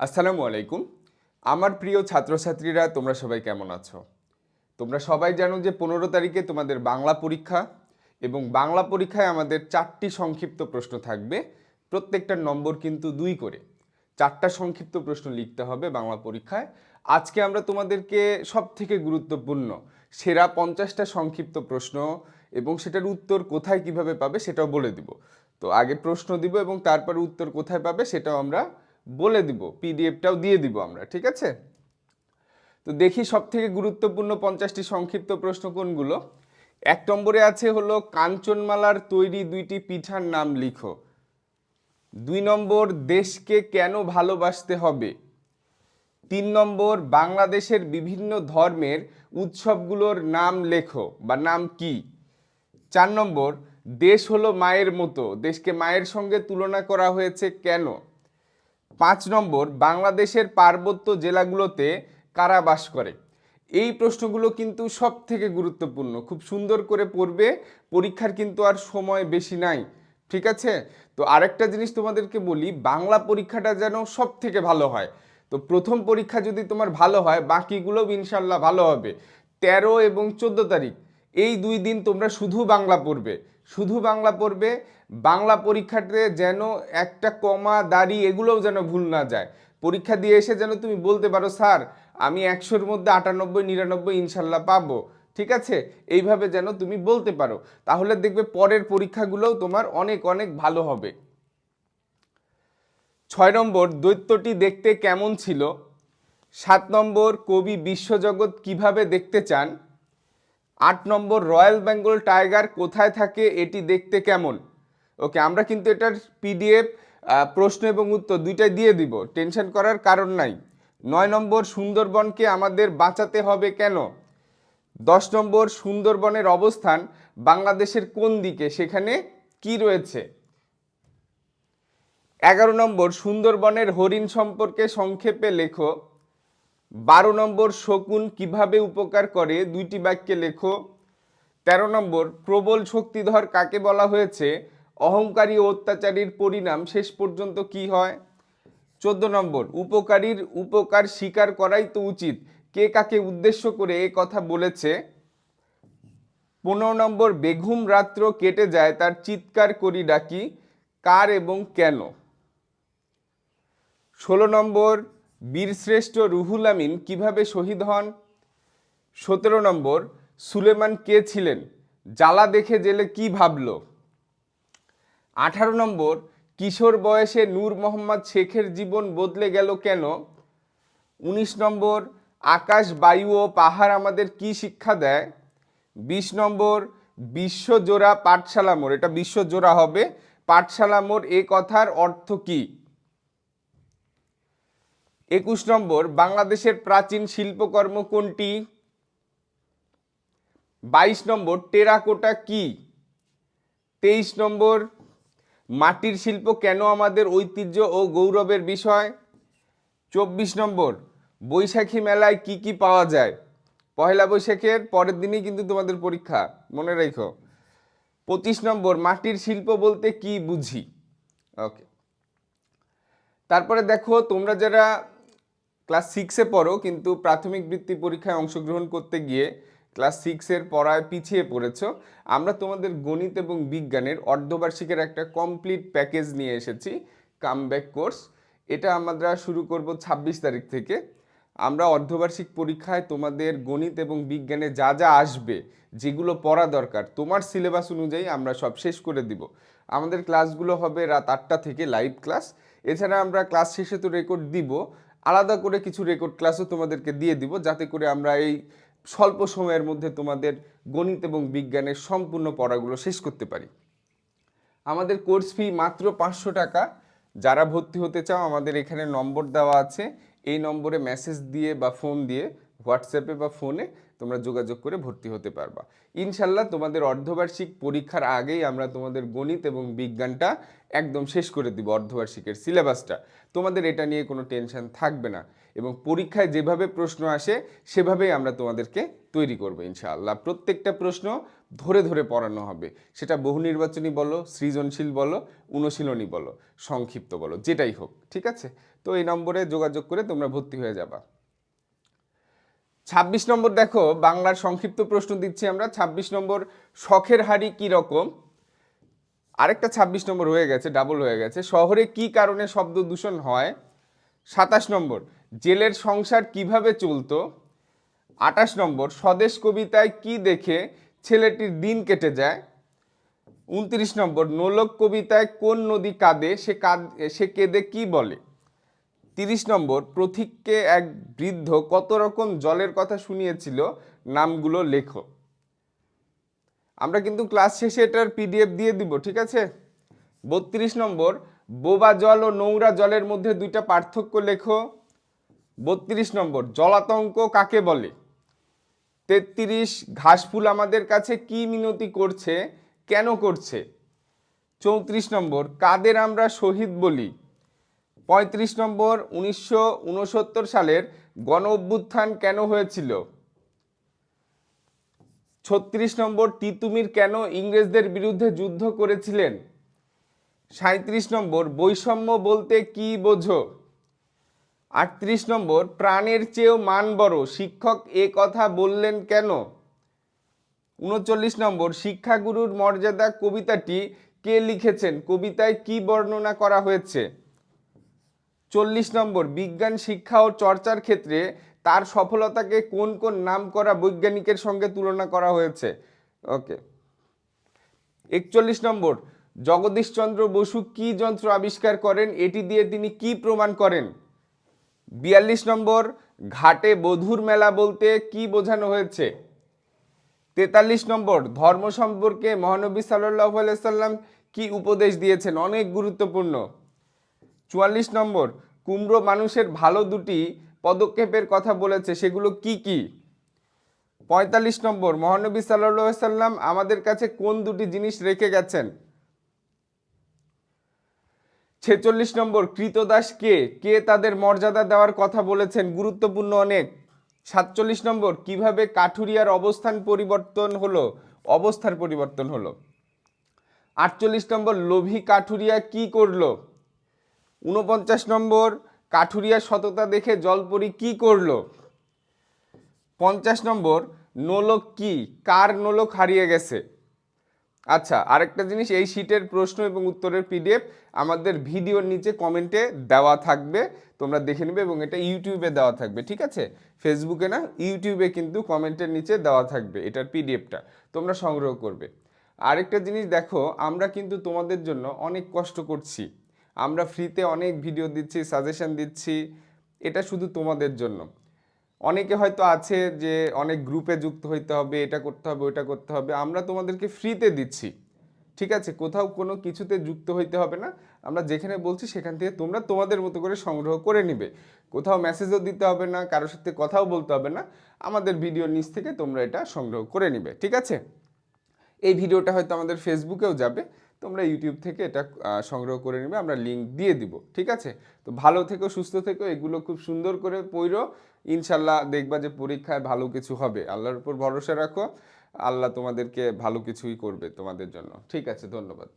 আসসালামু আলাইকুম। আমার প্রিয় ছাত্রছাত্রীরা, তোমরা সবাই কেমন আছো? তোমরা সবাই জানো যে 15 তারিখে তোমাদের বাংলা পরীক্ষা, এবং বাংলা পরীক্ষায় আমাদের 4টি সংক্ষিপ্ত প্রশ্ন থাকবে। প্রত্যেকটার নম্বর কিন্তু 2 করে। 4টা সংক্ষিপ্ত প্রশ্ন লিখতে হবে বাংলা পরীক্ষায়। আজকে আমরা তোমাদেরকে সবথেকে গুরুত্বপূর্ণ সেরা 50টা সংক্ষিপ্ত প্রশ্ন এবং সেটার উত্তর কোথায় কিভাবে পাবে সেটাও বলে দিব। তো আগে প্রশ্ন দিব এবং তারপর উত্তর কোথায় পাবে সেটাও আমরা বলে দিব, পিডিএফটাও দিয়ে দিব আমরা, ঠিক আছে? তো দেখি সব থেকে গুরুত্বপূর্ণ 50টি সংক্ষিপ্ত প্রশ্ন কোনগুলো। 1 নম্বরে আছে হলো কাঞ্চনমালার তৈরি 2টি পিঠার নাম লিখো। 2 নম্বর দেশকে কেন ভালোবাসতে হবে। 3 নম্বর বাংলাদেশের বিভিন্ন ধর্মের উৎসবগুলোর নাম লেখো বা নাম কি। 4 নম্বর দেশ হলো মায়ের মতো, দেশকে মায়ের সঙ্গে তুলনা করা হয়েছে কেন। 5 নম্বর বাংলাদেশের পার্বত্য জেলাগুলোতে কারা বাস করে। এই প্রশ্নগুলো কিন্তু সব থেকে গুরুত্বপূর্ণ, খুব সুন্দর করে পড়বে। পরীক্ষার কিন্তু আর সময় বেশি নাই, ঠিক আছে? তো আরেকটা জিনিস তোমাদেরকে বলি, বাংলা পরীক্ষাটা যেন সব থেকে ভালো হয়। তো প্রথম পরীক্ষা যদি তোমার ভালো হয়, বাকিগুলোও ইনশাল্লাহ ভালো হবে। 13 এবং 14 তারিখ এই 2 দিন তোমরা শুধু বাংলা পড়বে, শুধু বাংলা পড়বে। বাংলা পরীক্ষাতে যেন একটা কমা দাড়ি এগুলোও যেন ভুল না যায়। পরীক্ষা দিয়ে এসে যেন তুমি বলতে পারো, স্যার আমি 100-র মধ্যে 98-99 ইনশাল্লাহ পাবো, ঠিক আছে? এইভাবে যেন তুমি বলতে পারো, তাহলে দেখবে পরের পরীক্ষাগুলোও তোমার অনেক অনেক ভালো হবে। 6 নম্বর দৈত্যটি দেখতে কেমন ছিল। 7 নম্বর কবি বিশ্বজগৎ কিভাবে দেখতে চান। 8 নম্বর রয়্যাল বেঙ্গল টাইগার কোথায় থাকে, এটি দেখতে কেমন। ওকে, আমরা কিন্তু এটার পিডিএফ প্রশ্ন এবং উত্তর দুইটাই দিয়ে দিব, টেনশন করার কারণ নাই। 9 নম্বর সুন্দরবনকে আমাদের বাঁচাতে হবে কেন। 10 নম্বর সুন্দরবনের অবস্থান বাংলাদেশের কোন দিকে, সেখানে কি রয়েছে। 11 নম্বর সুন্দরবনের হরিণ সম্পর্কে সংক্ষেপে লেখো। 12 নম্বর শকুন কিভাবে উপকার করে, 2টি বাক্যে লেখো। 13 নম্বর প্রবল শক্তিধর কাকে বলা হয়েছে, অহংকারী ও অত্যাচারীর পরিণাম শেষ পর্যন্ত কি হয়। 14 নম্বর উপকারীর উপকার স্বীকার করাই তো উচিত, কে কাকে উদ্দেশ্য করে এ কথা বলেছে। 15 নম্বর বেঘুম রাত্র কেটে যায় তার চিৎকার করি ডাকি, কার এবং কেন। 16 নম্বর বীরশ্রেষ্ঠ রুহুল আমিন কিভাবে শহীদ হন। 17 নম্বর সুলেমান কে ছিলেন, জ্বালা দেখে জেলে কি ভাবল। 18 নম্বর কিশোর বয়সে নূর মোহাম্মদ শেখের জীবন বদলে গেল কেন। 19 নম্বর আকাশ বায়ু ও পাহাড় আমাদের কি শিক্ষা দেয়। 20 নম্বর বিশ্বজোড়া পাঠশালা মোড়, এটা বিশ্বজোড়া হবে, পাঠশালা মোড় এ কথার অর্থ কি। 21 নম্বর বাংলাদেশের প্রাচীন শিল্পকর্ম কোনটি। 22 নম্বর টেরাকোটা কি। 23 নম্বর মাটির শিল্প কেন আমাদের ঐতিহ্য ও গৌরবের বিষয়। 24 নম্বর বৈশাখী মেলায় কি কি পাওয়া যায়। পহেলা বৈশাখের পরের দিনই কিন্তু তোমাদের পরীক্ষা, মনে রেখো। 25 নম্বর মাটির শিল্প বলতে কি বুঝি। ওকে, তারপরে দেখো, তোমরা যারা ক্লাস 6-এ পড়ো কিন্তু প্রাথমিক বৃত্তি পরীক্ষায় অংশগ্রহণ করতে গিয়ে ক্লাস 6-এর পড়ায় পিছিয়ে পড়েছ, আমরা তোমাদের গণিত এবং বিজ্ঞানের অর্ধবার্ষিকের একটা কমপ্লিট প্যাকেজ নিয়ে এসেছি, কামব্যাক কোর্স। এটা আমরা শুরু করব 26 তারিখ থেকে। আমরা অর্ধবার্ষিক পরীক্ষায় তোমাদের গণিত এবং বিজ্ঞানে যা যা আসবে, যেগুলো পড়া দরকার তোমার সিলেবাস অনুযায়ী আমরা সব শেষ করে দিব। আমাদের ক্লাসগুলো হবে রাত 8টা থেকে লাইভ ক্লাস। এছাড়া আমরা ক্লাস শেষে তো রেকর্ড দিব, আলাদা করে কিছু রেকর্ড ক্লাসও তোমাদেরকে দিয়ে দিব, যাতে করে আমরা এই স্বল্প সময়ের মধ্যে তোমাদের গণিত এবং বিজ্ঞানের সম্পূর্ণ পড়াগুলো শেষ করতে পারি। আমাদের কোর্স ফি মাত্র 500 টাকা। যারা ভর্তি হতে চাও, আমাদের এখানে নম্বর দেওয়া আছে, এই নম্বরে মেসেজ দিয়ে বা ফোন দিয়ে, হোয়াটসঅ্যাপে বা ফোনে তোমরা যোগাযোগ করে ভর্তি হতে পারবা। ইনশাল্লাহ তোমাদের অর্ধবার্ষিক পরীক্ষার আগেই আমরা তোমাদের গণিত এবং বিজ্ঞানটা একদম শেষ করে দিব, অর্ধবার্ষিকের সিলেবাসটা। তোমাদের এটা নিয়ে কোনো টেনশন থাকবে না। এবং পরীক্ষায় যেভাবে প্রশ্ন আসে সেভাবেই আমরা তোমাদেরকে তৈরি করবো ইনশাআল্লাহ। প্রত্যেকটা প্রশ্ন ধরে ধরে পড়ানো হবে, সেটা বহু নির্বাচনী বলো, সৃজনশীল বলো, অনুশীলনী বলো, সংক্ষিপ্ত বলো, যেটাই হোক, ঠিক আছে? তো এই নম্বরে যোগাযোগ করে তোমরা ভর্তি হয়ে যাবা। 26 নম্বর দেখো, বাংলার সংক্ষিপ্ত প্রশ্ন দিচ্ছি আমরা। 26 নম্বর, শখের হাড়ি কি রকম? আরেকটা 26 নম্বর হয়ে গেছে, ডাবল হয়ে গেছে। শহরে কি কারণে শব্দ দূষণ হয়? 27 নম্বর, জেলের সংসার কিভাবে চলতো? 28 নম্বর, স্বদেশ কবিতায় কি দেখে ছেলেটির দিন কেটে যায়? 29 নম্বর, নোলক কবিতায় কোন নদী কাঁদে, সে কেঁদে কি বলে? 30 নম্বর, পথিককে এক বৃদ্ধ কত রকম জলের কথা শুনিয়েছিল, নামগুলো লেখো। আমরা কিন্তু ক্লাস শেষে এটার পিডিএফ দিয়ে দিব, ঠিক আছে? 32 নম্বর, বোবা জল ও নোংরা জলের মধ্যে দুইটা পার্থক্য লেখো। 32 নম্বর, জলাতঙ্ক কাকে বলে? 33, ঘাসফুল আমাদের কাছে কি মিনতি করছে, কেন করছে? 34 নম্বর, কাদের আমরা শহীদ বলি? 35 নম্বর, 1969 সালের গণ অভ্যুত্থান কেন হয়েছিল? 36 নম্বর, তিতুমির কেন ইংরেজদের বিরুদ্ধে যুদ্ধ করেছিলেন? 37 নম্বর, বৈষম্য বলতে কি বোঝো? 38 নম্বর, প্রাণের চেয়েও মান বড়, শিক্ষক এ কথা বললেন কেন? 39 নম্বর, শিক্ষাগুরুর মর্যাদা কবিতাটি কে লিখেছেন, কবিতায় কি বর্ণনা করা হয়েছে? 40 নম্বর, বিজ্ঞান শিক্ষা ও চর্চার ক্ষেত্রে তার সফলতাকে কোন কোন নামকরা বৈজ্ঞানিকের সঙ্গে তুলনা করা হয়েছে? ওকে। 41 নম্বর, জগদীশচন্দ্র বসু কি যন্ত্র আবিষ্কার করেন, এটি দিয়ে তিনি কি প্রমাণ করেন? 42 নম্বর, ঘাটে বধুর মেলা বলতে কি বোঝানো হয়েছে? 43 নম্বর, ধর্ম সম্পর্কে মহানবী সাল্লাল্লাহু আলাইহি সাল্লাম কি উপদেশ দিয়েছেন, অনেক গুরুত্বপূর্ণ। 44 নম্বর, কুমড়ো মানুষের ভালো দুটি পদক্ষেপের কথা বলেছে, সেগুলো কি কি? 45 নম্বর, মহানবী সাল্লাল্লাহু আলাইহি সাল্লাম আমাদের কাছে কোন দুটি জিনিস রেখে গেছেন? 46 নম্বর, কৃতদাস কে, কে তাদের মর্যাদা দেওয়ার কথা বলেছেন, গুরুত্বপূর্ণ অনেক। 47 নম্বর, কিভাবে কাঠুরিয়ার অবস্থার পরিবর্তন হলো? 48 নম্বর, লোভী কাঠুরিয়া কি করলো? 49 নম্বর, কাঠুরিয়ার সততা দেখে জলপরি কি করলো? 50 নম্বর, নোলক কি, কার নোলক হারিয়ে গেছে? আচ্ছা, আরেকটা জিনিস, এই শীটের প্রশ্ন এবং উত্তরের পিডিএফ আমাদের ভিডিওর নিচে কমেন্টে দেওয়া থাকবে, তোমরা দেখে নেবে, এবং এটা ইউটিউবে দেওয়া থাকবে, ঠিক আছে? ফেসবুকে না, ইউটিউবে কিন্তু কমেন্টের নিচে দেওয়া থাকবে এটার পিডিএফটা, তোমরা সংগ্রহ করবে। আরেকটা জিনিস দেখো, আমরা কিন্তু তোমাদের জন্য অনেক কষ্ট করছি, আমরা ফ্রিতে অনেক ভিডিও দিচ্ছি, সাজেশন দিচ্ছি, এটা শুধু তোমাদের জন্য। অনেকে হয়তো আছে যে অনেক গ্রুপে যুক্ত হইতে হবে, এটা করতে হবে, ওইটা করতে হবে, আমরা তোমাদেরকে ফ্রিতে দিচ্ছি, ঠিক আছে? কোথাও কোনো কিছুতে যুক্ত হইতে হবে না, আমরা যেখানে বলছি সেখান থেকে তোমরা তোমাদের মতো করে সংগ্রহ করে নিবে, কোথাও মেসেজও দিতে হবে না, কারোর সাথে কথাও বলতে হবে না, আমাদের ভিডিওর নিচ থেকে তোমরা এটা সংগ্রহ করে নিবে, ঠিক আছে? এই ভিডিওটা হয়তো আমাদের ফেসবুকেও যাবে, তোমরা ইউটিউব থেকে এটা সংগ্রহ করে নেবে, আমরা লিঙ্ক দিয়ে দিব, ঠিক আছে? তো ভালো থেকো, সুস্থ থেকো, এগুলো খুব সুন্দর করে পড়ো, ইনশাল্লাহ দেখবা যে পরীক্ষায় ভালো কিছু হবে। আল্লাহর উপর ভরসা রাখো, আল্লাহ তোমাদেরকে ভালো কিছুই করবে তোমাদের জন্য, ঠিক আছে? ধন্যবাদ।